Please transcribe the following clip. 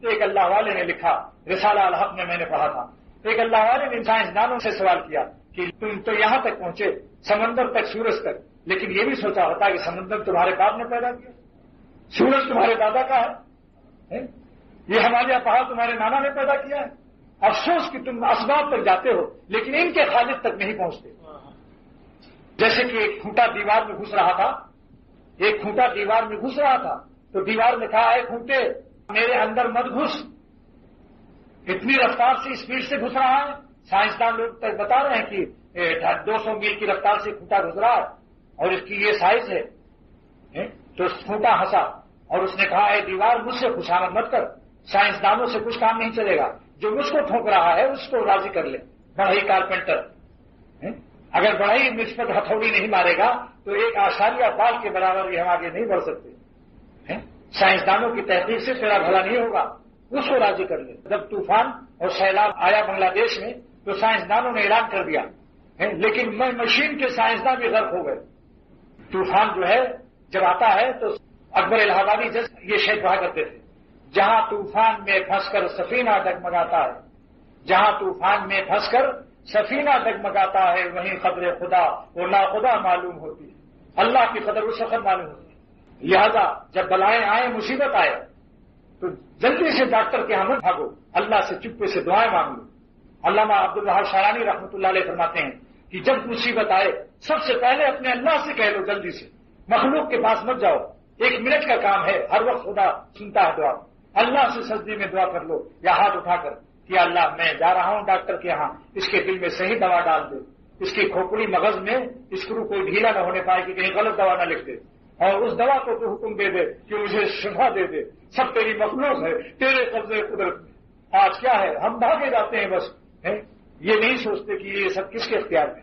ایک اللہ والے نے لکھا، رسالہ الحق میں نے پڑھا تھا، ایک اللہ والے نے سائنسدانوں سے سوال کیا کہ تم تو یہاں تک پہنچے، سمندر تک، سورج تک، لیکن یہ بھی سوچا ہوتا کہ سمندر تمہارے باپ نے پیدا کیا، سورج تمہارے دادا کا ہے، یہ ہمالیہ پہاڑ تمہارے نانا نے پیدا کیا ہے۔ افسوس کہ تم اسباب تک جاتے ہو لیکن ان کے خالق تک نہیں پہنچتے۔ جیسے کہ ایک کھوٹا دیوار میں گھس رہا تھا، ایک کھوٹا دیوار میں گھس رہا تھا تو دیوار نے کہا، اے کھوٹے میرے اندر مت گھس، اتنی رفتار سے اسپیڈ سے گھس رہا ہے۔ سائنسدان لوگ تک بتا رہے ہیں کہ 200 میل کی رفتار سے کھوٹا گھس رہا ہے اور اس کی یہ سائز ہے۔ تو کھوٹا ہنسا اور اس نے کہا، اے دیوار مجھ سے خوشامد مت کر، سائنسدانوں سے کچھ کام نہیں چلے گا، جو مجھ کو ٹھونک رہا ہے اس کو راضی کر لے، بڑھئی کارپینٹر۔ اگر بڑھئی مجھ پر ہتھوڑی نہیں مارے گا تو ایک آشاریہ بال کے برابر بھی ہم آگے نہیں بڑھ سکتے۔ سائنسدانوں کی تحقیق سے تیرا بھلا نہیں ہوگا، اس کو راضی کر لے۔ جب طوفان اور سیلاب آیا بنگلہ دیش میں تو سائنسدانوں نے اعلان کر دیا، لیکن مشین کے سائنسدان بھی غرق ہو گئے۔ طوفان جو ہے جب آتا ہے تو اکبر الہ آبادی جج یہ شعر کہا کرتے تھے، جہاں طوفان میں پھنس کر سفینہ ڈگمگاتا ہے، جہاں طوفان میں پھنس کر سفینہ ڈگمگاتا ہے وہیں قدر خدا اور ناخدا معلوم ہوتی ہے۔ اللہ کی قدر اس وقت معلوم ہوتی ہے۔ لہذا جب بلائیں آئیں، مصیبت آئے تو جلدی سے ڈاکٹر کے یہاں مت بھاگو، اللہ سے چپے سے دعائیں مانگ لو۔ علامہ عبدالوہاب شعرانی رحمۃ اللہ علیہ فرماتے ہیں کہ جب مصیبت آئے سب سے پہلے اپنے اللہ سے کہہ لو، جلدی سے مخلوق کے پاس مت جاؤ، 1 منٹ کا کام ہے، ہر وقت خدا سنتا ہے دعا۔ اللہ سے سجدے میں دعا کر لو یا ہاتھ اٹھا کر کہ اللہ میں جا رہا ہوں ڈاکٹر کے یہاں، اس کے دل میں صحیح دوا ڈال دے، اس کی کھوپڑی مغز میں اسکرو کوئی ڈھیلا نہ ہونے پائے کہ کہیں غلط دوا نہ لکھ دے، اور اس دوا کو تو حکم دے دے کہ مجھے شفا دے دے، سب تیری مخلوق ہے، تیرے قبضے قدرت میں۔ آج کیا ہے، ہم بھاگے جاتے ہیں بس، یہ نہیں سوچتے کہ یہ سب کس کے اختیار میں۔